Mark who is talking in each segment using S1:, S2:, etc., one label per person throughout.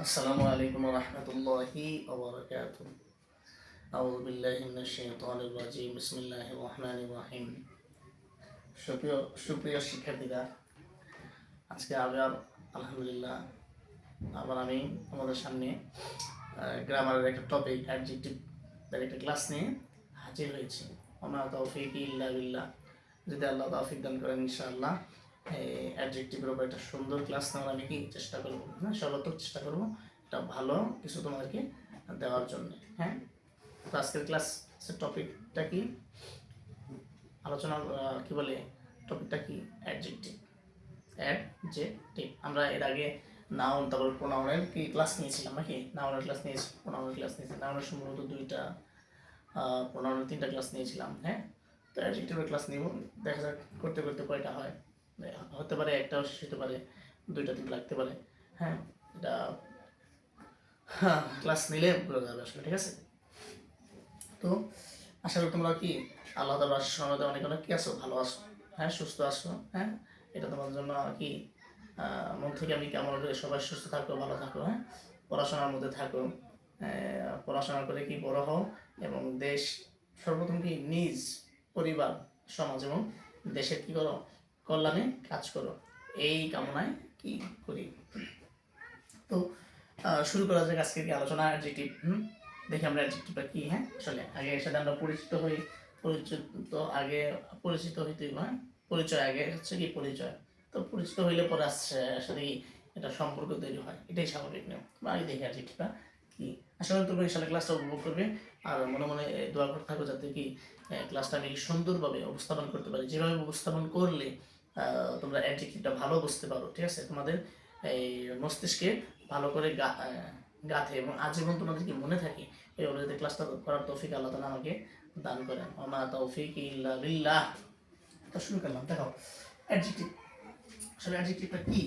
S1: আসসালামু আলাইকুম ওয়া রাহমাতুল্লাহি ওয়া বারাকাতুহু। আউযু বিল্লাহি মিনাশ শাইতানির রাজীম। বিসমিল্লাহির রহমানির রহিম। সুপ্রিয় শিক্ষার্থীরা, আজকে আবার আলহামদুলিল্লাহ আমি আমাদের সামনে গ্রামারের একটা টপিক অ্যাডজেক্টিভ এর একটা ক্লাস নিয়ে হাজির হয়েছি। ওমা তাওফীকি ইল্লা বিল্লাহ। যদি আল্লাহ তৌফিক দান করেন ইনশাআল্লাহ অ্যাডজেক্টিভের উপর একটা সুন্দর ক্লাস নেওয়ার আমি চেষ্টা করবো, হ্যাঁ, সর্বাত্মক চেষ্টা করবো একটা ভালো কিছু তোমাদেরকে দেওয়ার জন্য। হ্যাঁ, তো আজকের ক্লাসের টপিকটা কি আলোচনা কি বলে, টপিকটা কি অ্যাডজেক্টিভ। আমরা এর আগে নাউন তারপর প্রোনাউনের কি ক্লাস নিয়েছিলাম নাকি? নাউনের ক্লাস নিয়েছি, প্রোনাউনের ক্লাস নিয়েছি। নাউনের সম্ভবত 2টা, প্রোনাউনের 3টা ক্লাস নিয়েছিলাম। হ্যাঁ, তো অ্যাডজেক্টিভের ক্লাস নিব, দেখা যাক করতে করতে কয়টা হয়। হতে পারে একটাও শেষ হতে পারে, 2টা 3 লাগতে পারে। হ্যাঁ, এটা ক্লাস নিলে বোঝা যাবে আসলে। ঠিক আছে, তো আশা করি তোমরা কি আল্লাহ তাআলার আশীর্বাদে অনেক অনেক কি আছো, ভালো আছো, হ্যাঁ, সুস্থ আছো। হ্যাঁ, এটা তোমার জন্য কি মন থেকে আমি কামনা করি সবাই সুস্থ থাকো, ভালো থাকো। হ্যাঁ, পড়াশোনার মধ্যে থাকো, পড়াশোনা করে কি বড় হও এবং দেশ সর্বপ্রথম কি নিজ পরিবার, সমাজ এবং দেশের কি করো, কল্যাণে কাজ করো, এই কামনায় কি করি। তো শুরু করা যাক আজকে কি আলোচনা অ্যাডজেক্টিভ। দেখি আমরা অ্যাডজেক্টিভটা কি। হ্যাঁ, আসলে আগে এর সাথে আমরা পরিচিত হইতে হয়। পরিচয় আগে হচ্ছে কি পরিচয়, তো পরিচিত হইলে পরে আসছে সাথে এটা সম্পর্ক তৈরি হয়, এটাই স্বাভাবিক নিয়ম। আগে দেখি অ্যাডজেক্টিভটা কি। আসলে তুমি ইনশাআল্লাহ ক্লাসটা উপভোগ করবে আর মনে মনে দোয়া করতে থাকো যাতে কি ক্লাসটা আমি সুন্দরভাবে উপস্থাপন করতে পারি। যেভাবে উপস্থাপন করলে তোমরা অ্যাডজেক্টিভটা ভালো বুঝতে পারো। ঠিক আছে, তোমাদের এই মস্তিষ্কে ভালো করে গাঁথে এবং আজীবন তোমাদের কি মনে থাকে। এই অনুযায়ী ক্লাসটা করার তৌফিক আল্লাহ তাআলা আমাকে দান করেন। ওমা তাওফীকি ইল্লা বিল্লাহ। তো শুরু করলাম। দেখো অ্যাডজেক্টিভ, আসলে অ্যাডজেক্টিভটা কি।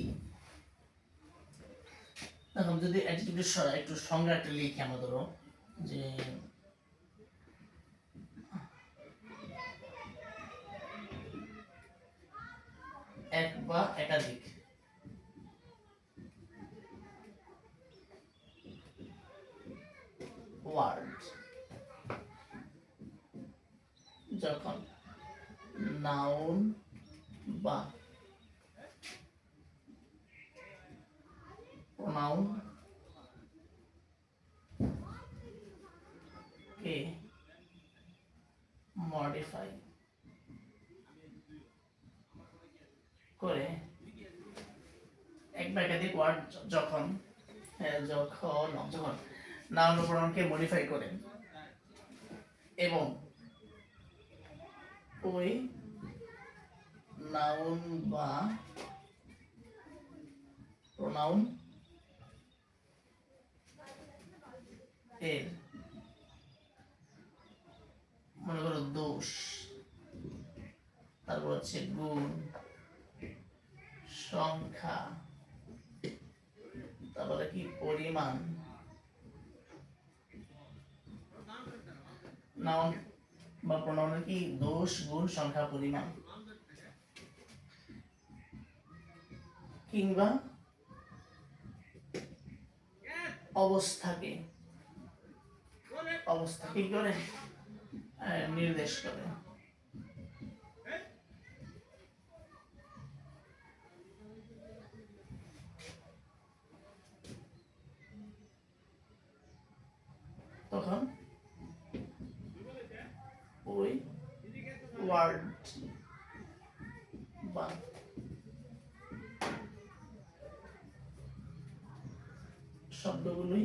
S1: এখন যদি অ্যাডজেক্টিভের একটু সংজ্ঞা একটা লিখি আমরা, ধরো যে এক বা একাধিক ওয়ার্ড যখন নাউন বা প্রোনাউন কে মডিফাই করে, এক বা একাধিক ওয়ার্ড যখন নাউন ও প্রোনাউনকে মডিফাই করে এবং ওই নাউন বা প্রোনাউন এর মনে করো দোষ, তারপর হচ্ছে গুণ, সংখ্যা, তারপরে কি পরিমাণ, নাউন বা প্রোনাউনের কি দোষ, গুণ, সংখ্যা, পরিমাণ, কিংবা অবস্থাকে কি করে নির্দেশ করে। তখন ওই ওয়ার্ড বা শব্দগুলোই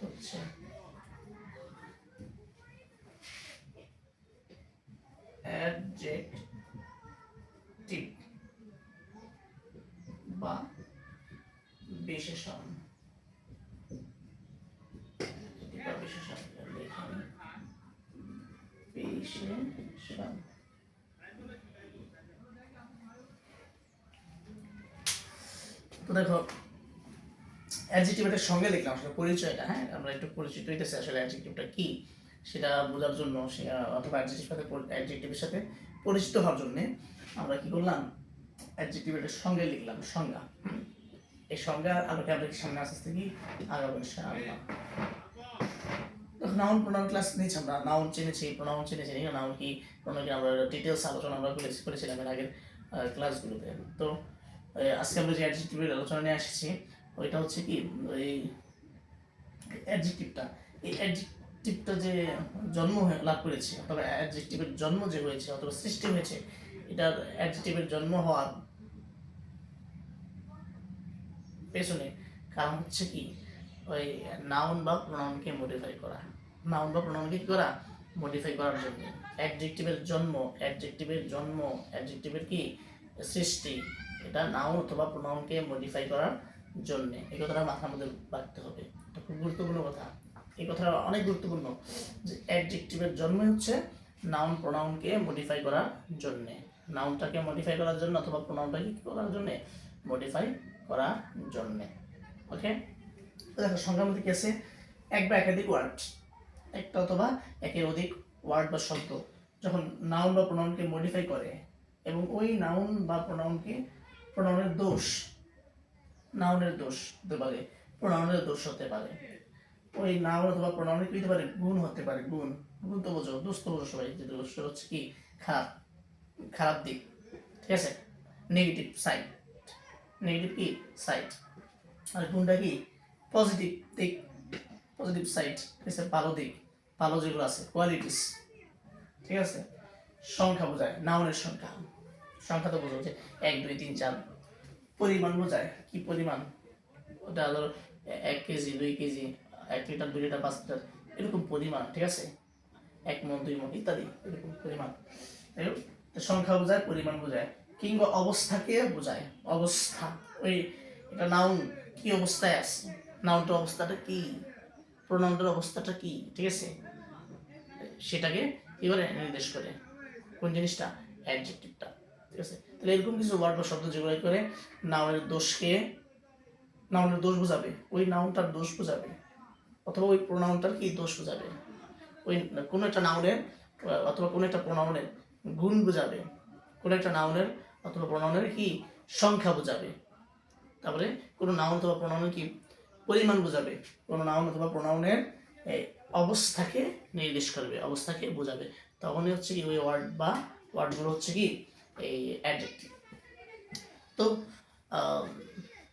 S1: হচ্ছে অ্যাডজেক্টিভ বা বিশেষণ। তো দেখো অ্যাডজেক্টিভ এর সঙ্গে লিখলাম আসলে পরিচয়টা। হ্যাঁ, আমরা একটু পরিচিত হইতেছে আসলে অ্যাডজেক্টিভটা কি সেটা বোঝার জন্য অথবা অ্যাডজেক্টিভের সাথে পরিচিত হওয়ার জন্য আমরা কি করলাম, অ্যাডজেক্টিভের সঙ্গে লিখলাম সংজ্ঞা। এই সংজ্ঞা আলোকে আমরা সামনে আস্তে আস্তে কি আগাবো ইনশাআল্লাহ। নাউন প্রোনাউন ক্লাস নিয়েছি আমরা, নাউন চিনেছি, প্রোনাউন চিনেছি, নাউন কি প্রোনাউন কি আমরা ডিটেলস আলোচনা আমরা করেছিলাম এর আগের ক্লাসগুলোতে। তো আজকে আমরা যে অ্যাডজেক্টিভের আলোচনা নিয়ে আসছি ওইটা হচ্ছে কি ওই অ্যাডজেক্টিভটা, এই অ্যাডজেক্টিভটা যে জন্ম লাভ করেছে অথবা অ্যাডজেক্টিভের জন্ম যে হয়েছে অথবা সৃষ্টি হয়েছে, এটার অ্যাডজেক্টিভের জন্ম হওয়ার পেছনে কারণ হচ্ছে কি ওই নাউন বা প্রোনাউনকে মডিফাই করা, নাউন বা প্রোনাউনকে কি করা, মডিফাই করার জন্য। অ্যাডজেক্টিভের জন্ম, অ্যাডজেক্টিভের কি সৃষ্টি, এটা নাউন অথবা প্রোনাউনকে মডিফাই করার জন্য। এই কথাটা মাথার মধ্যে রাখতে হবে, এটা খুব গুরুত্বপূর্ণ কথা। এই কথাটা অনেক গুরুত্বপূর্ণ যে অ্যাডজেক্টিভের জন্ম হচ্ছে নাউন প্রোনাউনকে মডিফাই করার জন্যে, নাউনটাকে মডিফাই করার জন্য অথবা প্রোনাউনটাকে কি করার জন্যে, মডিফাই করার জন্যে। ওকে, তো দেখো সংখ্যার মধ্যে কি আছে, এক বা একাধিক ওয়ার্ড, একটা অথবা একের অধিক ওয়ার্ড বা শব্দ যখন নাউন বা প্রোনাউনকে মডিফাই করে এবং ওই নাউন বা প্রোনাউনকে প্রোনাউনের দোষ, নাউনের দোষ হতে পারে, প্রোনাউনের দোষ হতে পারে, ওই নাউন অথবা প্রোনাউনের কি হতে পারে, গুণ হতে পারে, গুণ, গুণ তো বোঝো, দোষ তো বোঝো সবাই, যে দোষ হচ্ছে কি খারাপ, খারাপ দিক, ঠিক আছে, নেগেটিভ সাইড, নেগেটিভ কি সাইড, আর গুণটা কি পজিটিভ দিক, পজিটিভ সাইড, ঠিক আছে, ভালো দিক, ভালো যেগুলো আছে কোয়ালিটিস, ঠিক আছে। সংখ্যা বোঝায়, নাউনের সংখ্যা, সংখ্যা তো বোঝো যে 1 2 3 4, পরিমাণ বোঝায়, কি পরিমাণ, ওটা ধরো 1 KG 2 KG 1 litre 2 litre 5 litre এরকম পরিমাণ, ঠিক আছে, 1 মণ 2 মণ ইত্যাদি এরকম পরিমাণ। সংখ্যা বোঝায়, পরিমাণ বোঝায়, কিংবা অবস্থাকে বোঝায়, অবস্থা, ওই এটা নাউন কি অবস্থায় আছে, নাউনটার অবস্থাটা কি, প্রোনাউনটার অবস্থাটা কি, ঠিক আছে, সেটাকে কি করে নির্দেশ করে, কোন জিনিসটা, অ্যাডজেক্টিভটা, ঠিক আছে। তাহলে এরকম কিছু ওয়ার্ড বা শব্দ যেগুলো করে নাউনের দোষকে, নাউনের দোষ বোঝাবে, ওই নাউনটার দোষ বোঝাবে অথবা ওই প্রোনাউনটার কি দোষ বোঝাবে, ওই কোনো একটা নাউনের অথবা কোনো একটা প্রোনাউনের গুণ বোঝাবে, কোনো একটা নাউনের অথবা প্রোনাউনের কি সংখ্যা বোঝাবে, তারপরে কোনো নাউন অথবা প্রোনাউনের কি পরিমাণ বোঝাবে, কোনো নাউন অথবা প্রোনাউনের অবস্থাকে নির্দেশ করবে, অবস্থাকে বোঝাবে, তখনই হচ্ছে কি ওই ওয়ার্ড বা ওয়ার্ডগুলো হচ্ছে কি এই অ্যাডজেক্টিভ। তো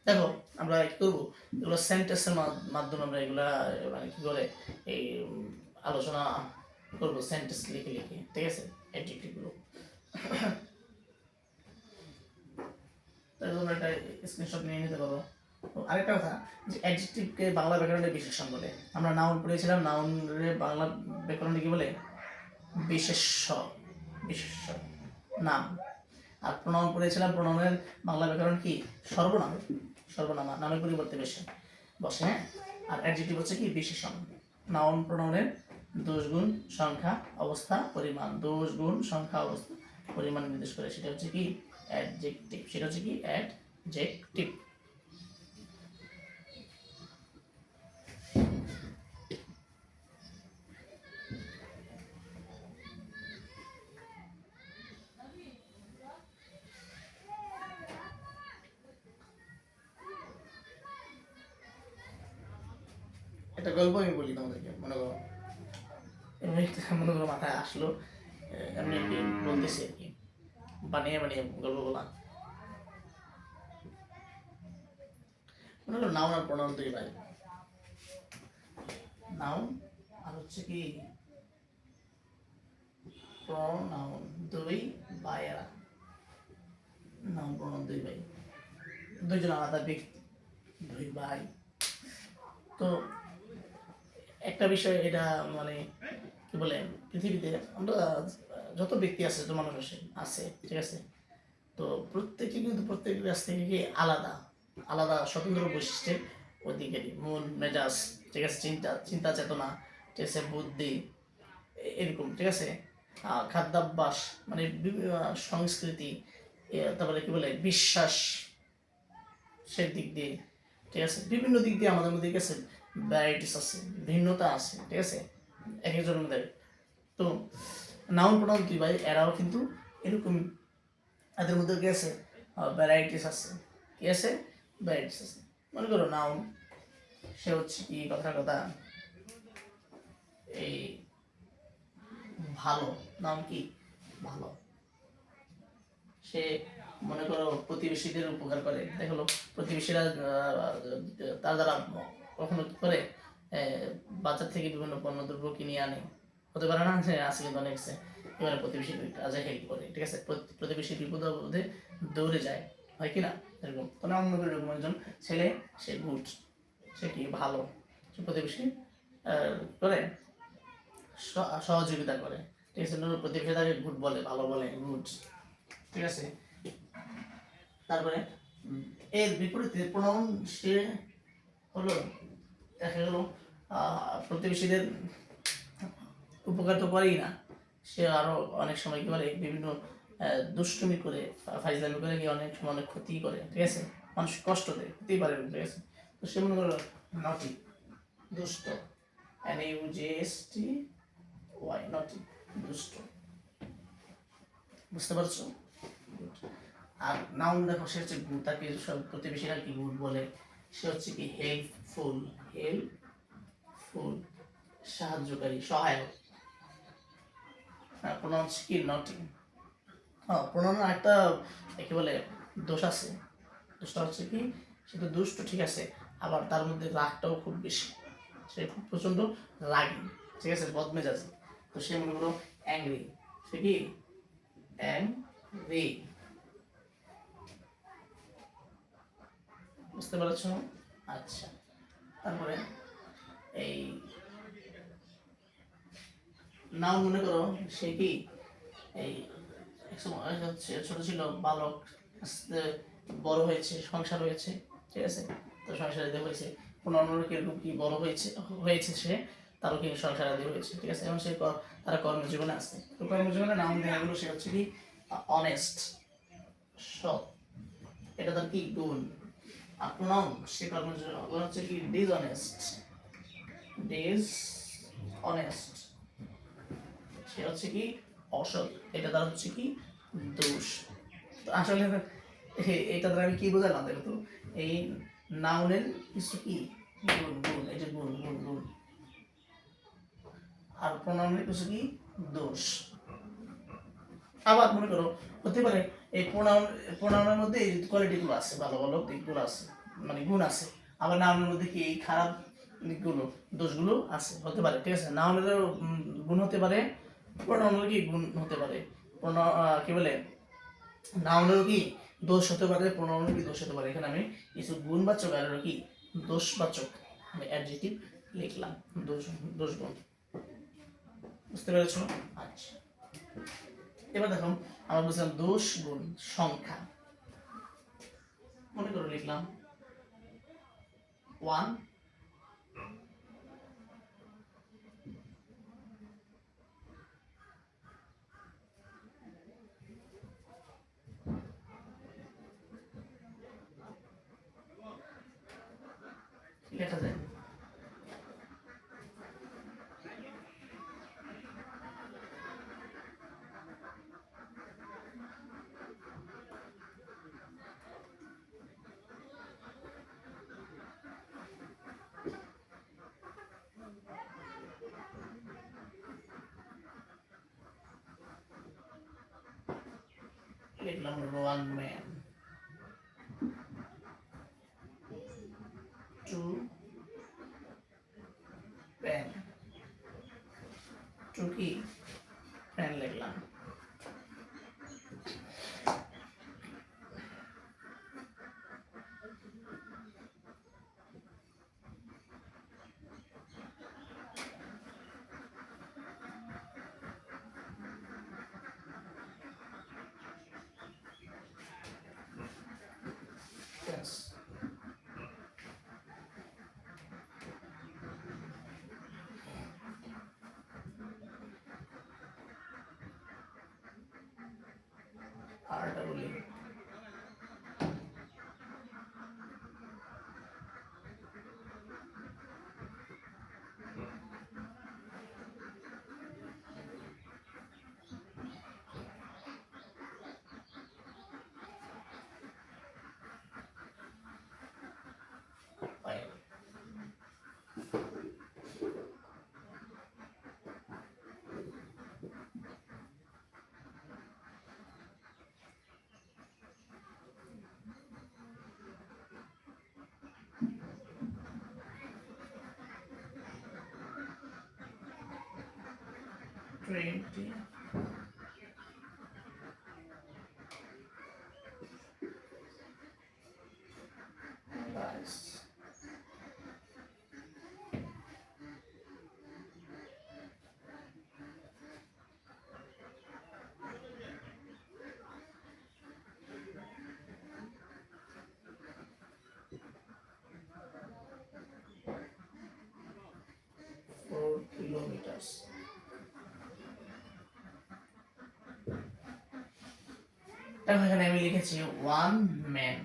S1: দেখো আমরা কি করবো, এগুলো সেন্টেন্সের মাধ্যমে আমরা এগুলা মানে কি করে এই আলোচনা করবো, সেন্টেন্স লিখে লিখে, ঠিক আছে, অ্যাডজেক্টিভগুলো। তাই তোমরা একটা স্ক্রিনশট নিয়ে নিতে পারো। আরেকটা কথা যে অ্যাডজেক্টিভকে বাংলা ব্যাকরণে বিশেষণ বলে, আমরা নাউন পড়েছিলাম, নাউনের বাংলা ব্যাকরণে কি বলে, বিশেষ্য, বিশেষ্য নাম। আর প্রোনাউন পড়েছিলাম, প্রোনাউনের বাংলা ব্যাকরণ কি, সর্বনাম, সর্বনাম, নামের পরিবর্তে বসে, হ্যাঁ। আর অ্যাডজেক্টিভ হচ্ছে কি বিশেষণ, নাউন প্রোনাউনের দোষ গুণ সংখ্যা অবস্থা পরিমাণ, দোষ গুণ সংখ্যা অবস্থা পরিমাণ নির্দেশ করে, সেটা হচ্ছে কি অ্যাডজেক্টিভ, সেটা হচ্ছে কি অ্যাডজেক্টিভ। একটা গল্প আমি বলি তোমাদেরকে, মনে করো মনে করো মাথায় আসলো, এমনি আর কি বলতেছি আর কি, বানিয়ে বানিয়ে গল্প বলা। মনে করো নাউন আর প্রোনাউন দুই ভাই, নাউন আর হচ্ছে কি প্রোনাউন, দুই ভাইয়েরা, নাউন প্রোনাউন দুই ভাই, দুইজন আলাদা ব্যক্তি, দুই ভাই। তো একটা বিষয় এটা মানে কি বলে, পৃথিবীতে আমরা যত ব্যক্তি আছে, যত মানুষ আছে, ঠিক আছে, তো প্রত্যেকে কিন্তু প্রত্যেকের কাছ থেকে কি আলাদা আলাদা স্বতন্ত্র বৈশিষ্ট্যের অধিকারী, মন মেজাজ, ঠিক আছে, চিন্তা চেতনা, ঠিক আছে, বুদ্ধি, এরকম, ঠিক আছে, খাদ্যাভ্যাস, মানে সংস্কৃতি, তারপরে কি বলে বিশ্বাস, সে দিক দিয়ে, ঠিক আছে, বিভিন্ন দিক দিয়ে আমাদের মধ্যে কি আছে, ভ্যারাইটিস আছে, ভিন্নতা আছে, ঠিক আছে, এক একজনের মধ্যে। তো নাউন প্রোনাউন দুই ভাই, এরাও কিন্তু এরকম, এদের মধ্যে কি আছে, ভ্যারাইটিস আছে। কি আছে? ভ্যারাইটিস আছে। মনে করো নাউন, সে হচ্ছে কি, কথার কথা, এই ভালো, নাম কি ভালো, সে মনে করো প্রতিবেশীদের উপকার করে। দেখো প্রতিবেশীরা তার দ্বারা কখনো কি করে, বাজার থেকে বিভিন্ন পণ্য দ্রব্য কিনে আনে, হতে পারে না যে আছে কিন্তু অনেক আছে, এবারে প্রতিবেশীর কাজে হেল্প করে, ঠিক আছে, প্রতিবেশীর বিপদ আপদে দৌড়ে যায়, হয় কি না, এরকম। তো না, মনে করি এরকম একজন ছেলে, সে গুড, সে কি ভালো, সে প্রতিবেশী করে সহযোগিতা করে, ঠিক আছে, প্রতিবেশী তাকে গুড বলে, ভালো বলে, গুড, ঠিক আছে। তারপরে এর বিপরীতে প্রোনাউন, সে হলো, দেখা গেল প্রতিবেশীদের উপকার তো করেই না, সে আরো অনেক সময় কি করে, বিভিন্ন দুষ্টুমি করে, ফাইজলামি করে, কি অনেক সময় অনেক ক্ষতি করে, ঠিক আছে, মানুষ কষ্ট দেয়, হতেই পারে, ঠিক আছে। তো সে মনে করলো নটি, দুষ্ট, NUJSTY, নটি, দুষ্ট, বুঝতে পারছো? আর নাউন দেখো, সে হচ্ছে গুড, তাকে সব প্রতিবেশীরা কি গুড বলে, সে হচ্ছে কি হেল্পফুল, হেল্পফুল, সাহায্যকারী, সহায়ক। প্রোনাউন কি নটি। হ্যাঁ, প্রোনাউনের একটা কি বলে দোষ আছে, দোষটা হচ্ছে কি, সে তো দুষ্ট, ঠিক আছে, আবার তার মধ্যে রাগটাও খুব বেশি, সে খুব প্রচন্ড রাগী, ঠিক আছে, বদমেজাজি। তো সে মনে করো অ্যাংরি, সে কি অ্যাংরি, বুঝতে পারছো? আচ্ছা, তারপরে এই নাও মনে করো, সে কি এই একসময় হচ্ছে ছোট ছিল, বালক, আস্তে বড় হয়েছে, সংসার হয়েছে, ঠিক আছে, তো সংসার আদি হয়েছে, কোনো অন্য কিরকম কি বড় হয়েছে, হয়েছে সে, তারও কি সংসার আদি হয়েছে, ঠিক আছে, এবং সে তারা কর্মজীবনে আছে। তো কর্মজীবনে নাম দেখা গেলো, সে হচ্ছে কি অনেস্ট, সৎ, এটা তার কি গুণ। আর প্রোনাউন, সে কর্মজীবন হচ্ছে কি ডিসঅনেস্ট, ডিসঅনেস্ট, সে হচ্ছে কি অসৎ, এটা তার হচ্ছে কি দোষ। তো আসলে এটা দ্বারা আমি কি বোঝালাম, দেখো তো, এই নাউনের কিছু কি গুণ, গুণ, এই যে গুণ, গুণ, গুণ, আর প্রোনাউনের কিছু কি দোষ। আবার মনে করো হতে পারে এই প্রোনাউনের মধ্যে এই কোয়ালিটিগুলো আছে, ভালো ভালো দিকগুলো আছে, মানে গুণ আছে, আবার নাউনের মধ্যে কি এই খারাপ দিকগুলো, দোষগুলো আছে, হতে পারে, ঠিক আছে। নাউনের গুণ হতে পারে, প্রোনাউনের কি গুণ হতে পারে, কি বলে, নাউনেরও কি দোষ হতে পারে, প্রোনাউনের কি দোষ হতে পারে। এখানে আমি কিছু গুণবাচক আর কি দোষবাচক, আমি অ্যাডজেক্টিভ লিখলাম, দোষ, দোষ গুণ, বুঝতে পেরেছো? আচ্ছা, এবার দেখো, আমরা বুঝলাম দোষ গুণ সংখ্যা, মনে করে লিখলাম 1, লেখা যায়, লিখলাম 1 man, 2 pen, 2 কি pen লিখলাম, yes, RWE, 20 rice. কিলোমিটার। দেখো এখানে আমি লিখেছি ওয়ান ম্যান,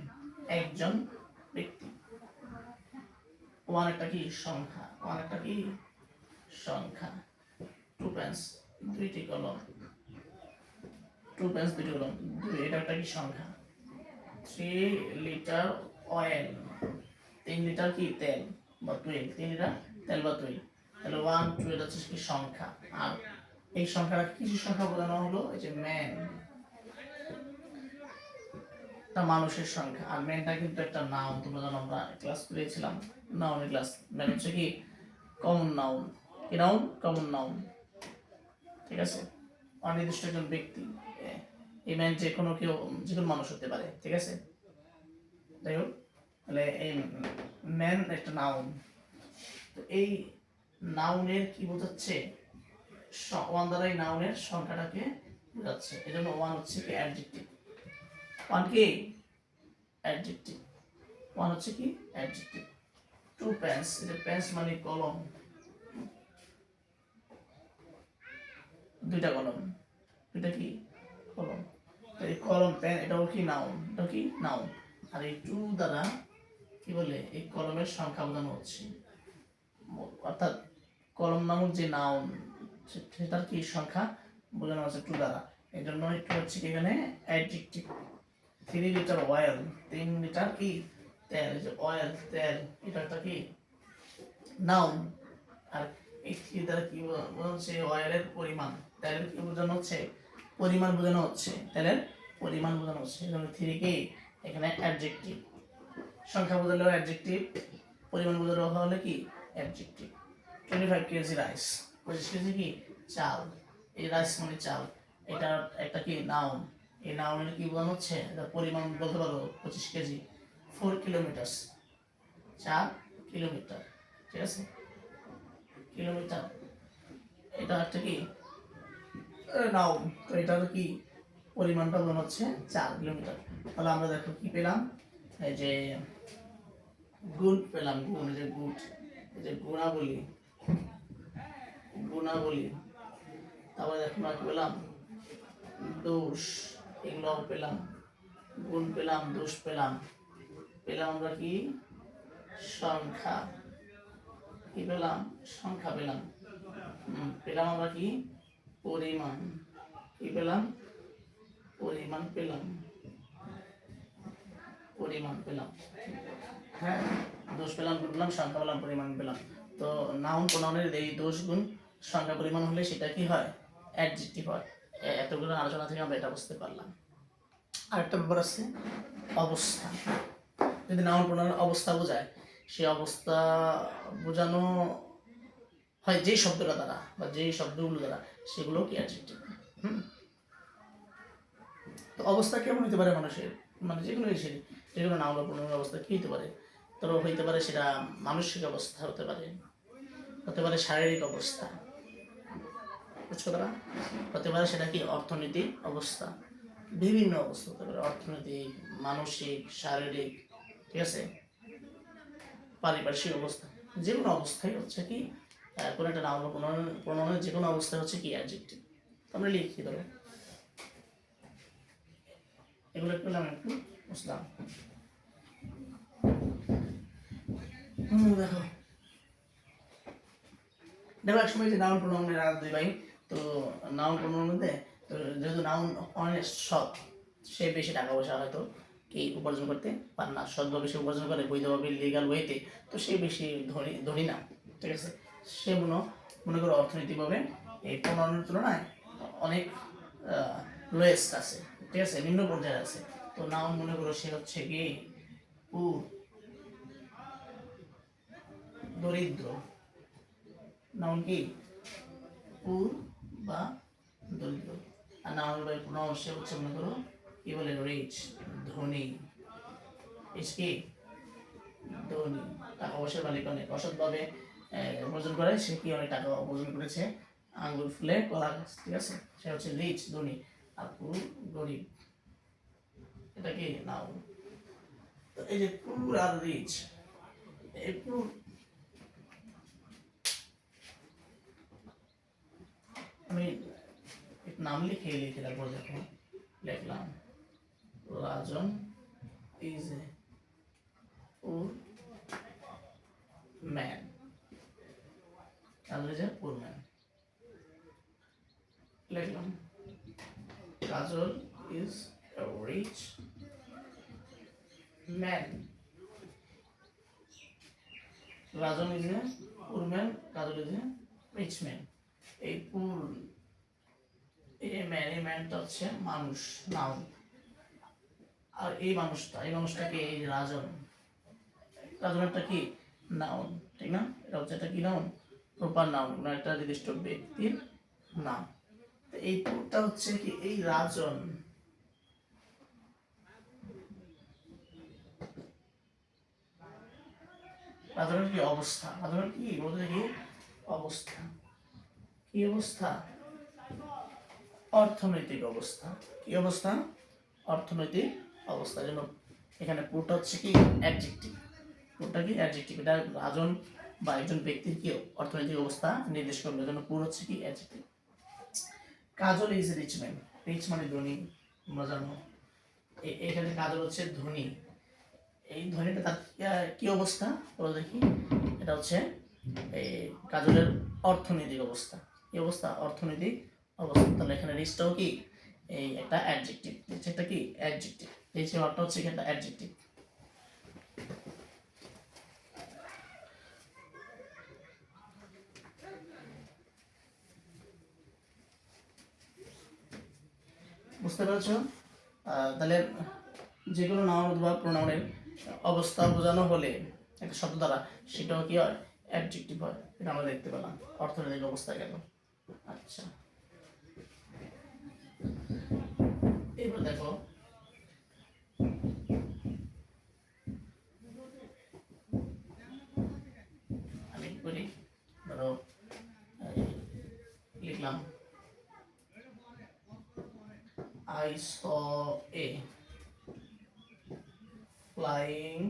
S1: একজন ব্যক্তি। ওয়ান একটা কি সংখ্যা, ওয়ান একটা কি সংখ্যা। টু পেন্স দুইটি কলম, টু পেন্স দুইটি কলম, দুই এটা একটা কি সংখ্যা। 3 লিটার অয়েল, 3 লিটার কি তেল বা তৈল, 3 লিটার তেল বা তৈল। তাহলে 1 2 এটা হচ্ছে কি সংখ্যা। আর এই সংখ্যাটা কিছু সংখ্যা বোঝানো হলো এই যে ম্যান, একটা মানুষের সংখ্যা। আর ম্যানটা কিন্তু একটা নাউন, তোমরা জানো আমরা ক্লাস করেছিলাম নাউনের ক্লাস। ম্যান হচ্ছে কি কমন নাউন, কি নাউন কমন নাউন, ঠিক আছে, অনির্দিষ্ট একজন ব্যক্তি। এই ম্যান যে কোনো কেউ, যে কোনো মানুষ হতে পারে, ঠিক আছে। যাই হোক, তাহলে এই ম্যান একটা নাউন। তো এই নাউনের কি বোঝাচ্ছে, ওয়ান দ্বারা এই নাউনের সংখ্যাটাকে বোঝাচ্ছে। এই জন্য ওয়ান হচ্ছে কি অ্যাডজেক্টিভ, ওয়ান কি অ্যাডজেক্টিভ, ওয়ান হচ্ছে কি অ্যাডজেক্টিভ। টু পেন্স, এটা পেন্স মানে কলম, দুইটা কলম, দুইটা কি কলম। তো এই কলম পেন এটাও কি নাউন, এটাও কি নাউন। আর এই টু দ্বারা কি বলে এই কলমের সংখ্যা বোঝানো হচ্ছে, অর্থাৎ কলম নামক যে নাউন সেটার কি সংখ্যা বোঝানো হচ্ছে টু দ্বারা। এই জন্য একটু হচ্ছে কি এখানে অ্যাডজেক্টিভ। 3 লিটার অয়েল, 3 লিটার কি তেল, যে অয়েল তেল, এটা একটা কি নাউন। আর এই 3 দ্বারা কি বোঝানো হচ্ছে, অয়েলের পরিমাণ, তেলের কি বোঝানো হচ্ছে, পরিমাণ বোঝানো হচ্ছে, তেলের পরিমাণ বোঝানো হচ্ছে। এই জন্য 3 কি এখানে অ্যাডজেক্টিভ, সংখ্যা বোঝালেও অ্যাডজেক্টিভ, পরিমাণ বোঝানো হলে কি অ্যাডজেক্টিভ। 25 কেজি রাইস, 25 কেজি কি চাল, এই রাইস মানে চাল, এটা একটা কি নাউন। এই নাউনের কি বোঝানো হচ্ছে, এটা পরিমাণ বলতে পারো 25 কেজি। 4 কিলোমিটার, 4 কিলোমিটার, ঠিক আছে, কিলোমিটার এটা একটা কি নাউন। তো এটার কি পরিমাণটা বোঝানো হচ্ছে 4 কিলোমিটার। তাহলে আমরা দেখো কি পেলাম, এই যে গুণ পেলাম, গুণ, এই যে গুণ, এই যে গুণাবলী, গুণাবলী। তারপরে দেখো আমরা কি পেলাম, দোষ, এগুলো পেলাম, গুণ পেলাম, দোষ পেলাম, পেলাম আমরা কি সংখ্যা, কি পেলাম সংখ্যা পেলাম, পেলাম আমরা কি পরিমাণ, কি পেলাম পরিমাণ পেলাম, পরিমাণ পেলাম, হ্যাঁ, দোষ পেলাম, গুণ পেলাম, সংখ্যা পেলাম, পরিমাণ পেলাম। তো নাউন প্রোনাউনের এই দোষ গুণ সংখ্যা পরিমাণ হলে সেটা কি হয়, অ্যাডজেক্টিভ হয়। এতগুলো আলোচনা থেকে আমরা এটা বুঝতে পারলাম। আরেকটা ব্যাপার আছে, অবস্থা। যদি নাউন প্রোনাউন অবস্থা বোঝায়, সেই অবস্থা বোঝানো হয় যেই শব্দটা দ্বারা বা যেই শব্দগুলো দ্বারা, সেগুলো কি অ্যাডজেক্টিভ। তো অবস্থা কেমন হতে পারে মানুষের, মানে যে কোনো জিনিসের, যে কোনো নাউন বা প্রোনাউনের অবস্থা কী হতে পারে। তো হইতে পারে সেটা মানসিক অবস্থা হতে পারে, হতে পারে শারীরিক অবস্থা, বুঝছো তারা, হতে পারে সেটা কি অর্থনৈতিক অবস্থা, বিভিন্ন অবস্থা হতে পারে, অর্থনৈতিক, মানসিক, শারীরিক, ঠিক আছে, পারিপার্শ্বিক অবস্থা। যে কোনো অবস্থায় হচ্ছে কি কোনো একটা নাউন বা প্রোনাউনের যে কোনো অবস্থায় হচ্ছে কি অ্যাডজেক্টিভ। আমরা লিখি ধরো, এগুলো পেলাম একটু বুঝলাম। দেখো দেখো এক সময় যে নাউন প্রোনাউনের আর দুই ভাই, তো নাউন প্রোনাউনের মধ্যে, তো যেহেতু নাউন অনেক সৎ, সে বেশি টাকা পয়সা হয়তো কি উপার্জন করতে পারে না, সৎভাবে সে উপার্জন করে বৈধভাবে লিগাল ওয়েতে, তো সে বেশি ধনী ধনী না, ঠিক আছে। সে মনে করো অর্থনৈতিকভাবে এই প্রোনাউনের তুলনায় অনেক লোয়েস্ট আছে, ঠিক আছে, নিম্ন পর্যায়ে আছে। তো নাউন মনে করো সে হচ্ছে কি দরিদ্র, নাউন কি পুর বা দরিদ্র। আর নাউন বাই প্রোনাউন হচ্ছে মনে করো কি বলে রিচ, ধনী। রিচ কি ধনী, টাকা পয়সার মালিক অনেক, অসৎভাবে উপার্জন করে সে কি অনেক টাকা উপার্জন করেছে, আঙ্গুর ফুলে কলা গাছ, ঠিক আছে, সে হচ্ছে রিচ ধনী, আর পুর গরিব। এটা কি নাউন। তো এই যে পুর আর রিচ, এই পুর আমি নাম লিখে তারপর দেখো লিখলাম রাজন is a poor man, Rajan is a poor man লিখলাম। Kajal is a rich man, Rajan is a poor man, Kajal is a rich man. এই পুর এই ম্যানটা হচ্ছে মানুষ, নাউন। আর এই মানুষটাকে এই রাজন, রাজন একটা কি নাউন, ঠিক না, এটা হচ্ছে একটা কি নাউন, প্রপার নাউন, কোনো একটা নির্দিষ্ট ব্যক্তির নাম। তো এই পুরটা হচ্ছে কি এই রাজন, রাজনের কি অবস্থা, রাজনের কি বলতে কি অবস্থা, কি অবস্থা, অর্থনৈতিক অবস্থা, কি অবস্থা, অর্থনৈতিক অবস্থা। যেন এখানে পুরটা হচ্ছে কি অ্যাডজেক্টিভ, পুরটা কি অ্যাডজেক্টিভ, এটা রাজন বা একজন ব্যক্তির কি অর্থনৈতিক অবস্থা নির্দেশ করবে, জন্য পুর হচ্ছে কি adjective. Kajal is rich man, rich মানে ধনী, তোমরা জানো। এখানে কাজল হচ্ছে ধনী, এই ধনীটা তার কি অবস্থা বলো দেখি, এটা হচ্ছে এই কাজলের অর্থনৈতিক অবস্থা, কি অবস্থা, অর্থনৈতিক অবস্থা। তাহলে এখানে রিচটাও কি এই একটা অ্যাডজেক্টিভ, এটা কি অ্যাডজেক্টিভ, এই যে ওয়ার্ডটা হচ্ছে একটা অ্যাডজেক্টিভ। বুঝতে পেরেছো? তাহলে যেগুলো নাউন অথবা প্রোনাউনের অবস্থা বোঝানো হলে একটা শব্দ দ্বারা, সেটাও কি হয় অ্যাডজেক্টিভ হয়, এটা আমরা দেখতে পেলাম, অর্থনৈতিক অবস্থা গেল। আচ্ছা, এবার দেখো আমি করি, ধরো লিখলাম I saw a flying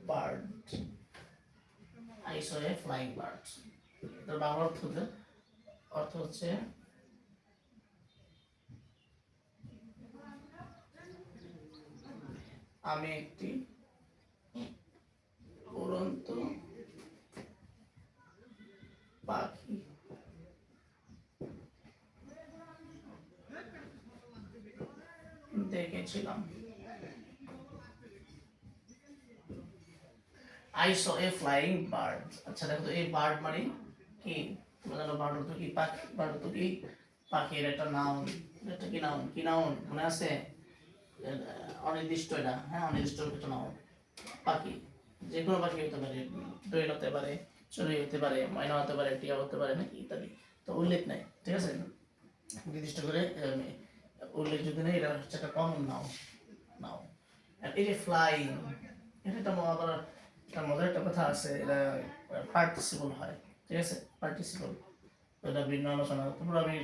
S1: bird, I saw a flying bird, এটার বাংলা অর্থ হচ্ছে আমি একটি উড়ন্ত পাখি দেখেছিলাম। I saw a flying bird, আচ্ছা দেখো তো এই বার্ড মানে কি, তোমরা জানো বার্ড অর্থ কি পাখি, বার্ড অর্থ কি পাখি, এর একটা নাউন, এটা কি নাউন, কি নাউন মনে আছে, অনির্দিষ্ট, এটা হ্যাঁ অনির্দিষ্ট একটা নাউন। পাখি যে কোনো পাখি হতে পারে, দোয়েল হতে পারে, চড়ুই হতে পারে, ময়না হতে পারে, টিয়া হতে পারে, নাকি ইত্যাদি। তো উল্লেখ নাই, ঠিক আছে, নির্দিষ্ট করে উল্লেখ যদি নেই, এটা হচ্ছে একটা কমন নাউন, নাউন। আর এই যে ফ্লাইং, এটা একটা আবার একটা মজার একটা কথা আছে, এটা পার্টিসিপল হয়, ঠিক আছে, পার্টিসিপল। তো এটা ভিন্ন আলোচনা, তোমরা আমি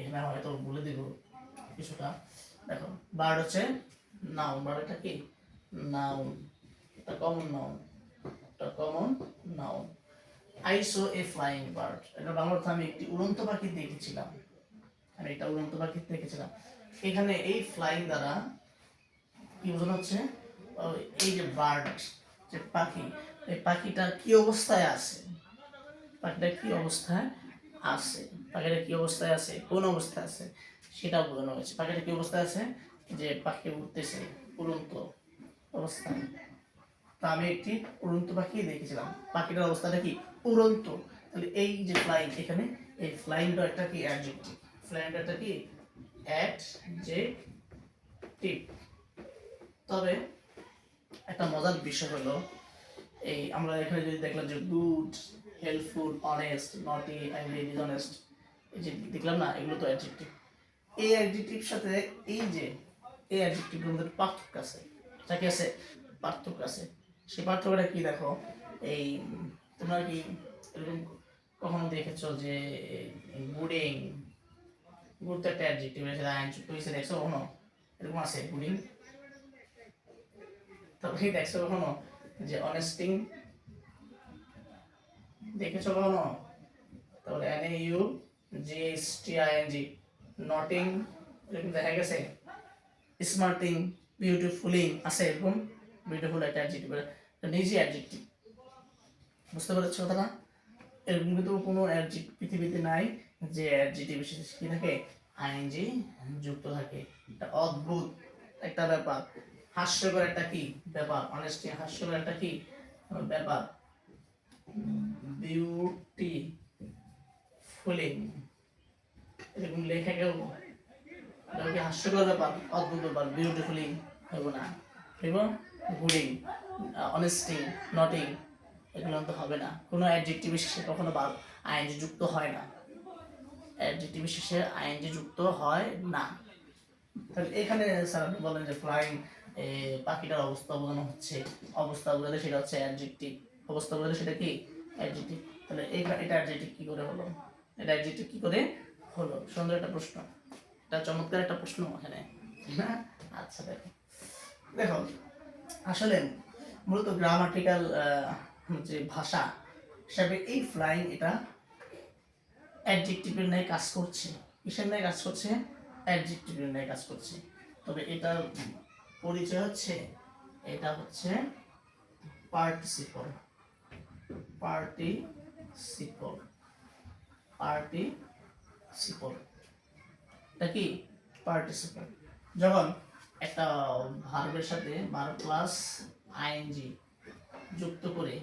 S1: এখানে হয়তো বলে দিব কিছুটা। দেখো বার্ড হচ্ছে নাউন, বার্ড এটা কি নাউন, এটা কমন নাউন, এটা common noun. I so A flying bird, এটা বাংলা অর্থ আমি একটি উড়ন্ত পাখি দেখেছিলাম, আমি একটা উড়ন্ত পাখি দেখেছিলাম। এখানে এই ফ্লাইং দ্বারা কি বোঝানো হচ্ছে, এই যে বার্ড, যে পাখি, এই পাখিটা কি অবস্থায় আছে, পাখিটা কি অবস্থায় আছে, পাখিটা কি অবস্থায় আছে, কোন অবস্থায় আছে সেটা বোঝানো হয়েছে। পাখিটা কি অবস্থায় আছে, যে পাখি উঠতেছে উড়ন্ত অবস্থায়। তা আমি একটি উড়ন্ত পাখি দেখেছিলাম, পাখিটার অবস্থাটা কি উড়ন্ত। তাহলে এই যে ফ্লাইং, এখানে এই ফ্লাইংটা একটা কি অ্যাডজেক্টিভ, ফ্লাইংটা একটা কি অ্যাডজেক্টিভ। তবে একটা মজার বিষয় হলো, এই আমরা এখানে যদি দেখলাম যে গুড, হেল্পফুল, অনেস্ট, নটি, অ্যাংরি, ডিসঅনেস্ট, এই যে দেখলাম না, এগুলো তো অ্যাডজেক্টিভ। এই অ্যাডজেক্টিভ সাথে এই যে এই অ্যাডজেক্টিভের মধ্যে পার্থক্য আছে। এটা কি আছে? পার্থক্য আছে। সেই পার্থক্যটা কি দেখো, এই তোমরা কি এরকম কখনো দেখেছো যে গুডিং, গুড তো একটা অ্যাডজেক্টিভ, এর সাথে আইন যুক্ত হয়েছে, দেখছো কখনো? এরকম আছে গুডিং। তারপরে দেখছো কখনো যে অনেস্টিং, দেখেছো কখনো? তারপরে NAUGSTING, নটিং, এরকম দেখা গেছে। স্মার্টিং, বিউটিফুলিং আছে এরকম। বিউটিফুল একটা অ্যাডজেক্টিভ, নিজে অ্যাডজেক্টিভ। বুঝতে পেরেছো কথাটা? এরকম কিন্তু কোনো অ্যাডজেক্টিভ পৃথিবীতে নাই যে অ্যাডজেক্টিভ শেষে কি থাকে, আইএনজি যুক্ত থাকে। এটা অদ্ভুত একটা ব্যাপার, হাস্যকর একটা কি ব্যাপার। অনেস্টি হাস্যকর একটা কি ব্যাপার। বিউটি ফুলিং, এরকম লেখা কেউ, এটা কি হাস্যকর ব্যাপার, অদ্ভুত ব্যাপার। বিউটিফুলিং হইব না, হইব গুডিং, অনেস্টিং, নটিং, এগুলো তো হবে না। কোনো অ্যাডজেক্টিভ শেষে কখনো আইএনজি যুক্ত হয় না। অ্যাডজেক্টিভ শেষে আইএনজি যুক্ত হয় না। তাহলে এখানে স্যার আপনি বলেন যে ফ্লাইং, পাখিটার অবস্থা বোঝানো হচ্ছে, অবস্থা বোঝালে সেটা হচ্ছে অ্যাডজেক্টিভ, অবস্থা বোঝালে সেটা কি অ্যাডজেক্টিভ। তাহলে এটা অ্যাডজেক্টিভ কি করে হলো? এটা অ্যাডজেক্টিভ কি করে হলো? সুন্দর একটা প্রশ্ন, এটা চমৎকার একটা প্রশ্ন এখানে, না? আচ্ছা দেখো, দেখো আসলে মূলত গ্রামাটিক্যাল যে ভাষা হিসাবে এই ফ্লাইং এটা অ্যাডজেক্টিভের ন্যায় কাজ করছে। কিসের ন্যায় কাজ করছে? অ্যাডজেক্টিভের ন্যায় কাজ করছে। তবে এটার পরিচয় হচ্ছে, এটা হচ্ছে পার্টিসিপল, পার্টিসিপল, পার্টিসিপল। এটা কি? পার্টিসিপল। যখন একটা ভার্বের সাথে ভার্ব প্লাস আইএনজি যুক্ত করে,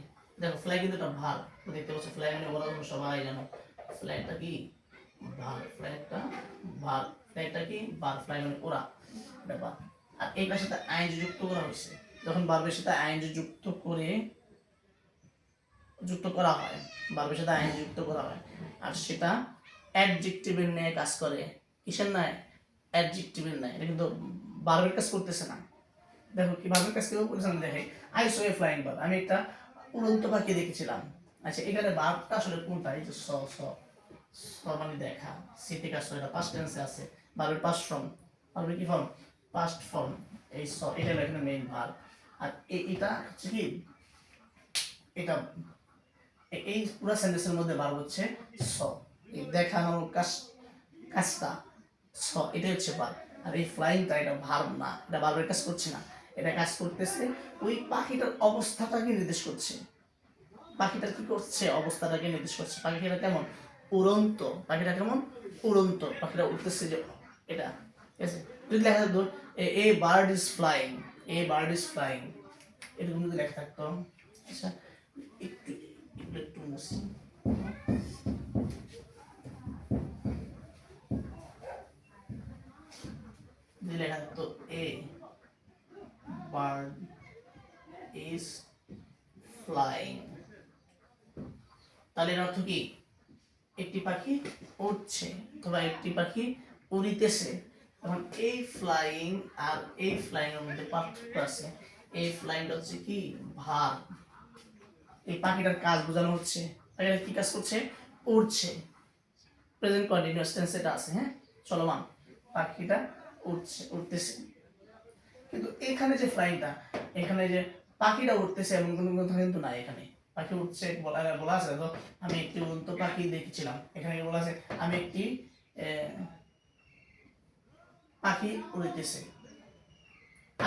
S1: দেখো ফ্লাই কিন্তু একটা ভার্ব, দেখতে পাচ্ছ ফ্লাই মানে বলা তোমরা সবাই জানো, ফ্লাইটা কি ভার্ব, ফ্লাইটা ভার্ব, ফ্লাইটা কি ভার্ব, ফ্লাই মানে ওরা, ব্যাপার। আর এইটার সাথে আইএনজি যুক্ত করা হয়েছে, যখন ভার্বের সাথে আইএনজি যুক্ত করা হয়, ভার্বের সাথে আইএনজি যুক্ত করা হয়, আর সেটা অ্যাডজেক্টিভের ন্যায় কাজ করে। কিসের ন্যায়? অ্যাডজেক্টিভের ন্যায়। এটা কিন্তু ভার্বের কাজ করতেছে না। দেখো কি ভার্বের কাজ কেউ করতেছে না। দেখে I so A flying bird, আমি একটা উড়ন্ত পাখি দেখেছিলাম। আচ্ছা এখানে ভার্বটা আসলে কোনটা? এই যে স স স মানে দেখা, সিতে কাজ করে, এটা পাস্ট টেন্সে আছে, ভার্বের পাস্ট ফর্ম, ভার্বের কি ফর্ম? Past form. এই স এটা হলো এখানে মেইন ভার্ব। আর এটা হচ্ছে কি, এটা এই পুরো সেন্টেন্সের মধ্যে ভার্ব হচ্ছে স, এই দেখানোর কাজটা স, এটাই হচ্ছে ভার্ব। আর এই ফ্লাইংটা এটা ভার্ব না, এটা ভার্বের কাজ করছে না, এটা কাজ করতেছে ওই পাখিটার অবস্থাটাকে নির্দেশ করছে। পাখিটার কি করছে? অবস্থাটাকে নির্দেশ করছে। পাখিটা কেমন? উড়ন্ত। পাখিটা কেমন? উড়ন্ত। পাখিটা উঠতেছে যে এটা, ঠিক আছে? যদি লেখা থাকতো a bird is flying, a bird is flying, এরকম যদি লেখা থাকতো, আচ্ছা একটু একটু মুসি, যদি লেখা থাকতো এ বার্ড ইজ ফ্লাইং, তাহলে এর অর্থ কি? একটি পাখি উড়ছে অথবা একটি পাখি উড়িতেছে। এখন এই ফ্লাইং আর এই ফ্লাইং এর মধ্যে পার্থক্য আছে। এই ফ্লাইংটা হচ্ছে কি ভার্ব, এই পাখিটার কাজ বোঝানো হচ্ছে, পাখিটা কি কাজ করছে? উড়ছে, প্রেজেন্ট কন্টিনিউয়াস টেন্স এটা আছে, হ্যাঁ, চলমান, পাখিটা উড়ছে, উড়তেছে। কিন্তু এখানে যে ফ্লাইংটা, এখানে যে পাখিটা উঠতেছে এমন কোনো কথা কিন্তু নাই। এখানে পাখি উঠছে বলা আছে, তো আমি একটি উড়ন্ত পাখি দেখেছিলাম, এখানে বলা আছে আমি একটি পাখি উড়িতেছে,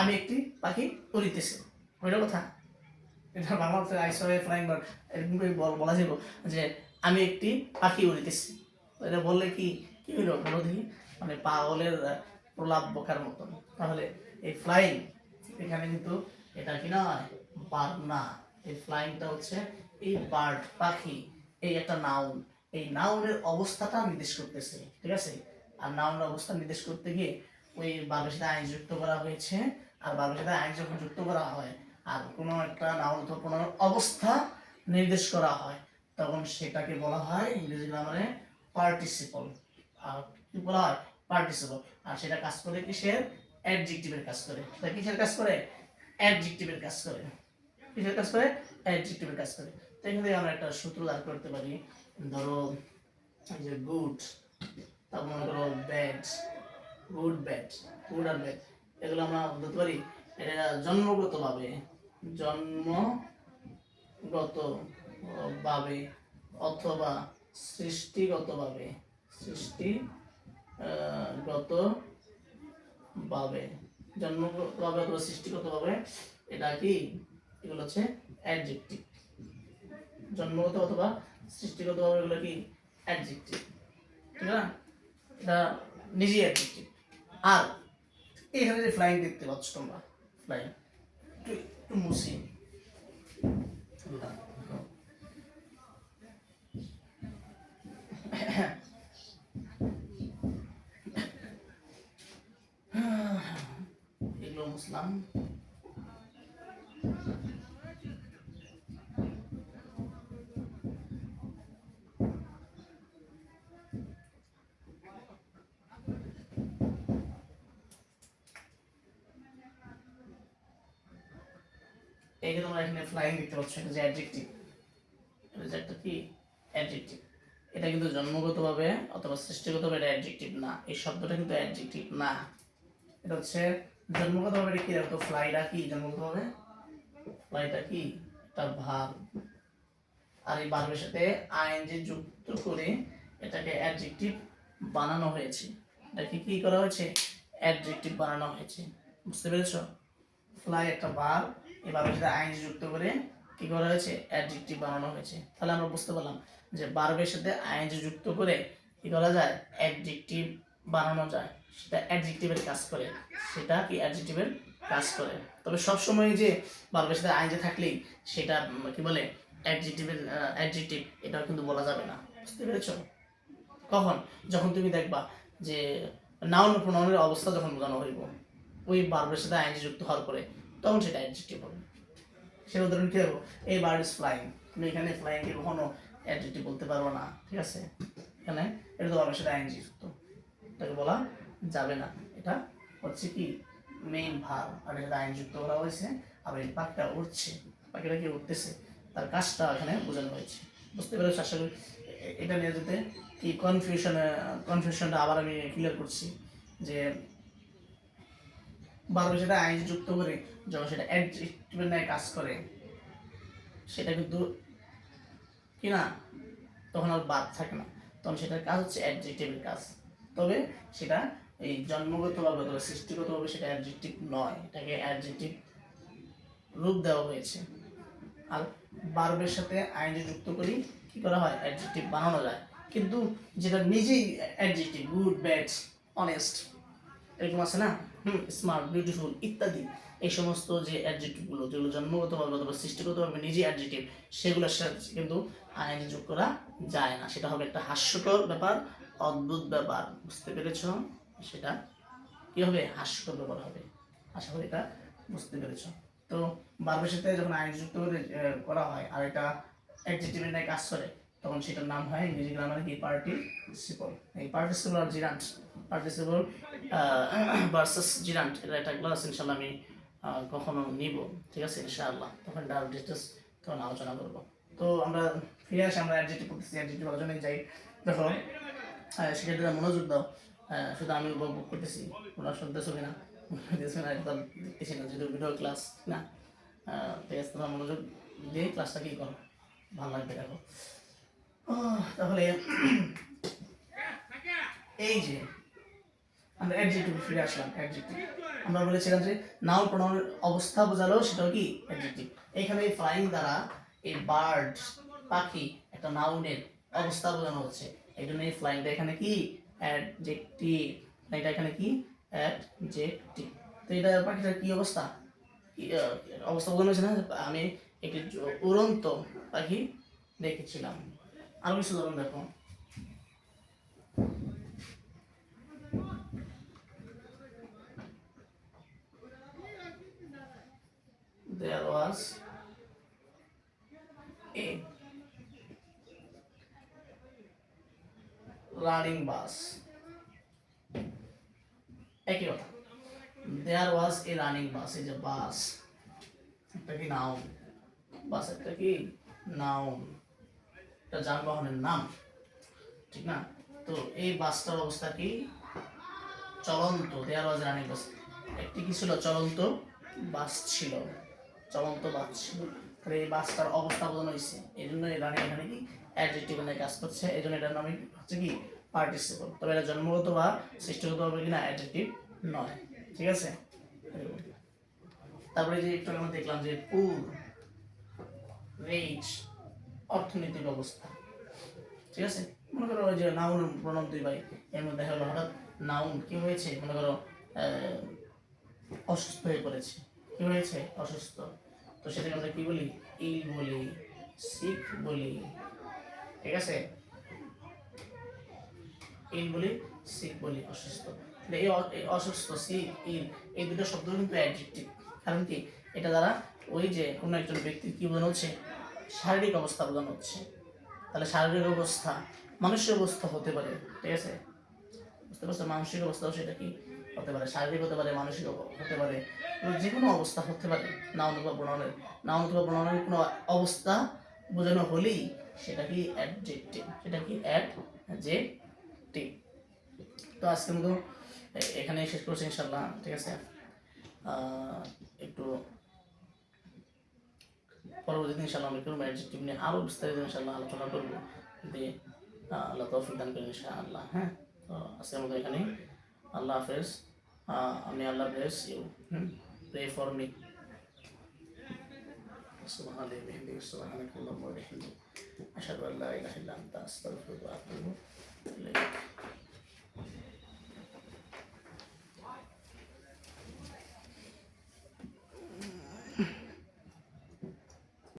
S1: আমি একটি পাখি উড়িতেছে, ওইটা কথা। এটা বাংলা অর্থে I saw A flying bird, এরকম করে বলা যাবে যে আমি একটি পাখি উড়িতেছি। এটা বললে কি কি হইলো বলো দেখি, মানে পাগলের প্রলাপ বকার মতন। তাহলে এই ফ্লাইং এখানে কিন্তু এটা কি নয়, বার্ড না। এই ফ্লাইংটা হচ্ছে এই বার্ড, পাখি, এই একটা নাউন, এই নাউনের অবস্থাটা নির্দেশ করতেছে, ঠিক আছে? আর নাউনের অবস্থা নির্দেশ করতে গিয়ে ওই ভার্বের সাথে আইন যুক্ত করা হয়েছে। আর ভার্বের সাথে আইন যখন যুক্ত করা হয় আর কোনো একটা নাউন অথবা কোনো অবস্থা নির্দেশ করা হয়, তখন সেটাকে বলা হয় ইংরেজি গ্রামারে পার্টিসিপল। আর কি বলা হয়? পার্টিসিপল। আর সেটা কাজ করে কিসের? অ্যাডজেক্টিভের কাজ করে। সেটা কিসের কাজ করে? অ্যাডজেক্টিভের কাজ করে। কিসের কাজ করে? অ্যাডজেক্টিভের কাজ করে। তো এখান থেকে আমরা একটা সূত্র দাঁড় করতে পারি। ধরো এই যে গুড, তারপর মনে করো ব্যাড, গুড ব্যাড, গুড আর ব্যাড, এগুলো আমরা বলতে পারি এটা জন্মগতভাবে, জন্মগতভাবে অথবা সৃষ্টিগতভাবে, সৃষ্টিগতভাবে, জন্মগতভাবে অথবা সৃষ্টিগতভাবে, এটা কি? এগুলো হচ্ছে অ্যাডজেক্টিভ। জন্মগত অথবা সৃষ্টিগতভাবে এগুলো কি? অ্যাডজেক্টিভ। ঠিক না? এটা নিজেই অ্যাডজেক্টিভ। আর এখানে যে ফ্লাইং দেখতে পাচ্ছ তোমরা, ফ্লাইং একটু মুসি, এগুলো মুসলাম। এই যে তোমরা এখানে ফ্লাইং দেখতে পাচ্ছ, এটা যে অ্যাডজেক্টিভ, এটা যে একটা কি? অ্যাডজেক্টিভ। এটা কিন্তু জন্মগতভাবে অথবা সৃষ্টিগতভাবে এটা অ্যাডজেক্টিভ না। এই শব্দটা কিন্তু অ্যাডজেক্টিভ না। এটা হচ্ছে জন্মগতভাবে কি? দেখো ফ্লাইটা কি জন্মগতভাবে? ফ্লাইটা কি? একটা ভার্ব। আর এই ভার্বের সাথে আইএনজি যুক্ত করে এটাকে অ্যাডজেক্টিভ বানানো হয়েছে। এটাকে কি করা হয়েছে? অ্যাডজেক্টিভ বানানো হয়েছে। বুঝতে পেরেছো? ফ্লাই একটা ভার্ব, এই ভার্বের সাথে আইএনজি যুক্ত করে কি করা হয়েছে? অ্যাডজেক্টিভ বানানো হয়েছে। তাহলে আমরা বুঝতে পারলাম যে ভার্বের সাথে আইএনজি যুক্ত করে কি করা যায়? অ্যাডজেক্টিভ বানানো যায়। সেটা অ্যাডজেক্টিভের কাজ করে। সেটা কি? অ্যাডজেক্টিভের কাজ করে। তবে সবসময় যে ভার্বের সাথে আইএনজি থাকলেই সেটা কি বলে? অ্যাডজেক্টিভ, এটাও কিন্তু বলা যাবে না। বুঝতে পেরেছো? কখন? যখন তুমি দেখবা যে নাউন প্রোনাউনের অবস্থা যখন বোঝানো হইব, ওই ভার্বের সাথে আইএনজি যুক্ত হওয়ার পরে, তখন সেটা অ্যাডজেক্টিভ হবে। সে উদাহরণ কি হবে? এই বার্ড ইজ ফ্লাইং। তুমি এখানে ফ্লাইং কে কখনো অ্যাডজেক্টিভ বলতে পারবো না। ঠিক আছে? এখানে এটা তো ভার্বের সাথে আইএনজি যুক্ত, এটাকে বলা যাবে না। এটা হচ্ছে কি? মেইন ভার্ব, আর এটা আইন যুক্ত করা হয়েছে। আর এই পাখিটা উঠছে, পাখিটা কি উঠতেছে, তার কাজটা এখানে বোঝানো হয়েছে। বুঝতে পেরেছো? আশা করি এটা নিয়ে যেতে কি কনফিউশনটা আবার আমি ক্লিয়ার করছি যে ভার্বের সাথে আইন যুক্ত করে যখন সেটা অ্যাডজেক্টিভের ন্যায় কাজ করে, সেটা কিন্তু কি না, তখন আর ভার্ব থাকে না, তখন সেটার কাজ হচ্ছে অ্যাডজেক্টিভের কাজ। তবে সেটা এই জন্মগতভাবে অথবা সৃষ্টিগতভাবে সেটা অ্যাডজেক্টিভ নয়, এটাকে অ্যাডজেক্টিভ রূপ দেওয়া হয়েছে। আর ভার্বের সাথে আইনজি যুক্ত করি কি করা হয়? অ্যাডজেক্টিভ বানানো যায়। কিন্তু যেটা নিজেই অ্যাডজেক্টিভ, গুড ব্যাড অনেস্ট, এরকম আছে না, স্মার্ট বিউটিফুল ইত্যাদি, এই সমস্ত যে অ্যাডজেক্টিভগুলো যেগুলো জন্মগতভাবে অথবা সৃষ্টিগতভাবে নিজেই অ্যাডজেক্টিভ, সেগুলোর সাথে কিন্তু আইন যোগ করা যায় না। সেটা হবে একটা হাস্যকর ব্যাপার, অদ্ভুত ব্যাপার। বুঝতে পেরেছ? সেটা কি হবে? হাস্যকর ব্যাপার হবে। আশা করি এটা বুঝতে পেরেছ। তো ভার্বের সাথে যখন আইন যুক্ত করে করা হয় আর এটা অ্যাডজেক্টিভের ন্যায় কাজ করে, তখন সেটার নাম হয় ইংরেজি গ্রামারে কি? পার্টিসিপল। এই পার্টিসিপল আর জিরান্ট, পার্টিসিপল ভার্সাস জিরান্ট, এটা একটা ক্লাস ইনশাল্লাহ আমি কখনো নিব। ঠিক আছে? ইনশাআল্লাহ তখন ডাল ডিটেলস তখন আলোচনা করব। তো আমরা ফিরে আসি, আমরা অ্যাডজেক্টিভ করতেছি, অ্যাডজেক্টিভ আলোচনায় যাই। দেখো সেক্ষেত্রে মনোযোগ দাও। শুধু আমি উপভোগ করতেছি, তোমরা শুনতেছো কিনা দেখতেছো না, একদম দেখতেছি না, যেহেতু ভিডিও ক্লাস না। ঠিক আছে, তোমরা মনোযোগ দিয়ে ক্লাসটা কি করো, ভালো লাগবে। দেখো তাহলে এই যে আমরা অ্যাডজেক্টিভ ফিরে আসলাম। অ্যাডজেক্টিভ আমরা বলেছিলাম যে নাউন প্রোনাউনের অবস্থা বোঝালো, সেটাও কি? অ্যাডজেক্টিভ। এখানে ফ্লাইং দ্বারা এই বার্ড, পাখি, একটা নাউনের অবস্থা বোঝানো হচ্ছে। এই জন্য এই ফ্লাইংটা এখানে কি? অ্যাডজেক্টিভ। এটা এখানে কি? অ্যাডজেক্টিভ। তো এটা পাখিটার কি অবস্থা? অবস্থা বোঝানো হয়েছে না? আমি একটি উড়ন্ত পাখি দেখেছিলাম। আরো কিছু ধরুন, দেখো there was a running bus, একই কথা। দেয়ার ওয়াজ এ রানিং বাস, এই যে বাস একটা কি নাউন, বাস একটা কি নাউন, এটা যানবাহনের নাম, ঠিক না? তো এই বাসটার অবস্থা কি? চলন্ত। দেয়ার ওয়াজ রানিং বাস, একটি কি ছিল? চলন্ত বাস ছিল, চলন্ত বাস ছিল। তাহলে এই বাসটার অবস্থা বোঝানো হয়েছে, এই জন্য এই রানিং এখানে কি অ্যাডজেক্টিভ এনে কাজ করছে, এই জন্য এটার নামে হচ্ছে কি পার্টিসিপল। তবে এটা জন্মগত বা সৃষ্টিগত হবে কিনা অ্যাডজেক্টিভ নয়, ঠিক আছে? তারপরে যে একটু আমরা দেখলাম যে পুর, রিচ, অর্থনৈতিক অবস্থা, ঠিক আছে? মনে করো ওই যে নাউন প্রণব দুই ভাই, এর মধ্যে হলো হঠাৎ নাউন কি হয়েছে, মনে করো অসুস্থ হয়ে পড়েছে, কি হয়েছে? অসুস্থ। তো সেটাকে আমরা কি বলি? ইল বলি, সিক বলি, ঠিক আছে? ইল বলি, সিক বলি, অসুস্থ। এই অসুস্থ, সিক, ইল, এই দুটো শব্দ কিন্তু অ্যাডজেক্টিভ। কারণ কি? এটা দ্বারা ওই যে কোনো একজন ব্যক্তির কি বোঝানো হচ্ছে? শারীরিক অবস্থা বোঝানো হচ্ছে। তাহলে শারীরিক অবস্থা মানসিক অবস্থা হতে পারে, ঠিক আছে? বুঝতে পারছো? মানসিক অবস্থাও সেটা কি হতে পারে, শারীরিক হতে পারে, মানসিক হতে পারে, যে কোনো অবস্থা হতে পারে। নাউন অথবা প্রোনাউনের, নাউন অথবা প্রোনাউনের কোনো অবস্থা বোঝানো হলেই সেটা কি অ্যাডজেক্টিভ, সেটা কি অ্যাডজেক্টিভ। তো আজকের মতো এখানে শেষ করছি ইনশাল্লাহ, ঠিক আছে? একটু পরবর্তী দিন ইনশাল্লাহ আমি করবো অ্যাডজেক্টিভ নিয়ে আরও বিস্তারিত ইনশাল্লাহ আলোচনা করবো, যদি আল্লাহ তৌফিক দান করেন ইনশাআল্লাহ। হ্যাঁ, তো আজকের মতো এখানেই, আল্লাহ হাফেজ। আমি আল্লাহ bless you, pray for me. সুবহানাল্লাহি ওয়া বিহামদিহি, সুবহানাকাল্লাহুম্মা ওয়া বিহামদিক, আশহাদু আল্লা ইলাহা ইল্লা আনতা, আস্তাগফিরুকা ওয়া আতুবু